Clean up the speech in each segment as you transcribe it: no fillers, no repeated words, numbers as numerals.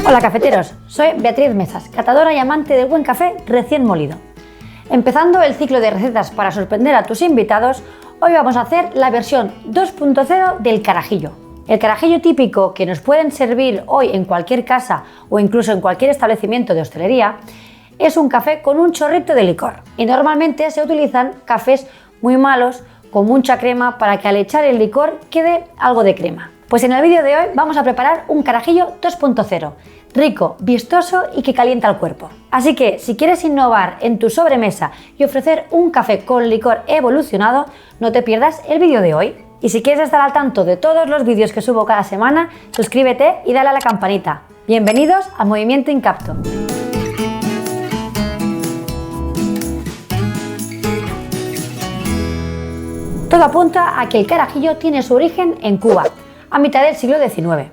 Hola cafeteros, soy Beatriz Mesas, catadora y amante del buen café recién molido. Empezando el ciclo de recetas para sorprender a tus invitados, hoy vamos a hacer la versión 2.0 del carajillo. El carajillo típico que nos pueden servir hoy en cualquier casa o incluso en cualquier establecimiento de hostelería es un café con un chorrito de licor y normalmente se utilizan cafés muy malos con mucha crema para que al echar el licor quede algo de crema. Pues en el vídeo de hoy vamos a preparar un carajillo 2.0, rico, vistoso y que calienta el cuerpo. Así que si quieres innovar en tu sobremesa y ofrecer un café con licor evolucionado, no te pierdas el vídeo de hoy. Y si quieres estar al tanto de todos los vídeos que subo cada semana, suscríbete y dale a la campanita. Bienvenidos a Movimiento Incapto. Todo apunta a que el carajillo tiene su origen en Cuba, a mitad del siglo XIX.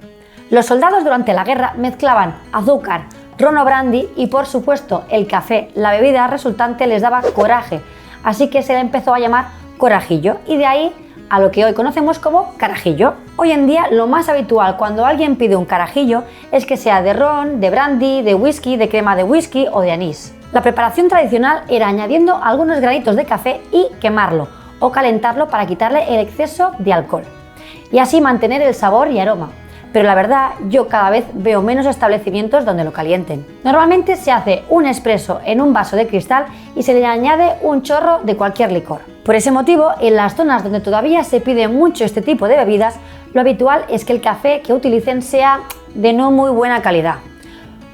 Los soldados durante la guerra mezclaban azúcar, ron o brandy y por supuesto el café, la bebida resultante les daba coraje, así que se le empezó a llamar corajillo y de ahí a lo que hoy conocemos como carajillo. Hoy en día lo más habitual cuando alguien pide un carajillo es que sea de ron, de brandy, de whisky, de crema de whisky o de anís. La preparación tradicional era añadiendo algunos granitos de café y quemarlo o calentarlo para quitarle el exceso de alcohol y así mantener el sabor y aroma. Pero la verdad, yo cada vez veo menos establecimientos donde lo calienten. Normalmente se hace un espresso en un vaso de cristal y se le añade un chorro de cualquier licor. Por ese motivo, en las zonas donde todavía se pide mucho este tipo de bebidas, lo habitual es que el café que utilicen sea de no muy buena calidad,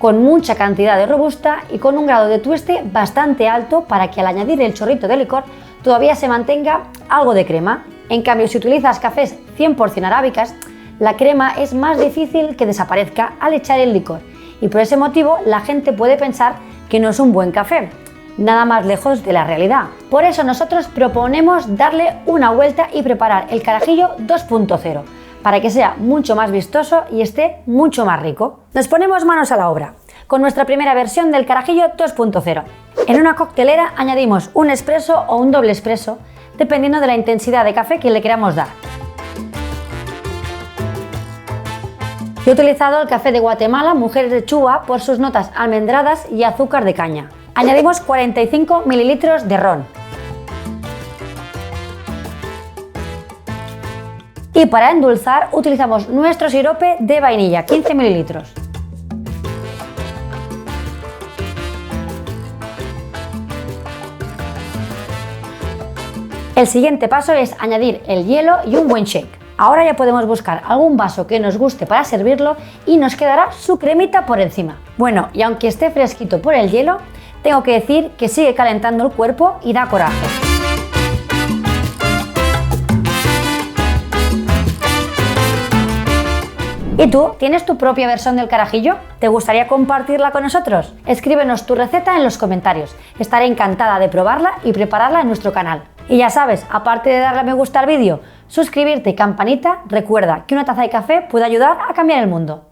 con mucha cantidad de robusta y con un grado de tueste bastante alto para que al añadir el chorrito de licor todavía se mantenga algo de crema. En cambio, si utilizas cafés 100% arábicas, la crema es más difícil que desaparezca al echar el licor y por ese motivo la gente puede pensar que no es un buen café, nada más lejos de la realidad. Por eso nosotros proponemos darle una vuelta y preparar el carajillo 2.0 para que sea mucho más vistoso y esté mucho más rico. Nos ponemos manos a la obra con nuestra primera versión del carajillo 2.0. En una coctelera añadimos un espresso o un doble espresso dependiendo de la intensidad de café que le queramos dar. Yo he utilizado el café de Guatemala Mujeres de Chuva por sus notas almendradas y azúcar de caña. Añadimos 45 ml de ron. Y para endulzar utilizamos nuestro sirope de vainilla, 15 ml. El siguiente paso es añadir el hielo y un buen shake. Ahora ya podemos buscar algún vaso que nos guste para servirlo y nos quedará su cremita por encima. Bueno, y aunque esté fresquito por el hielo, tengo que decir que sigue calentando el cuerpo y da coraje. ¿Y tú? ¿Tienes tu propia versión del carajillo? ¿Te gustaría compartirla con nosotros? Escríbenos tu receta en los comentarios. Estaré encantada de probarla y prepararla en nuestro canal. Y ya sabes, aparte de darle a me gusta al vídeo, suscribirte y campanita, recuerda que una taza de café puede ayudar a cambiar el mundo.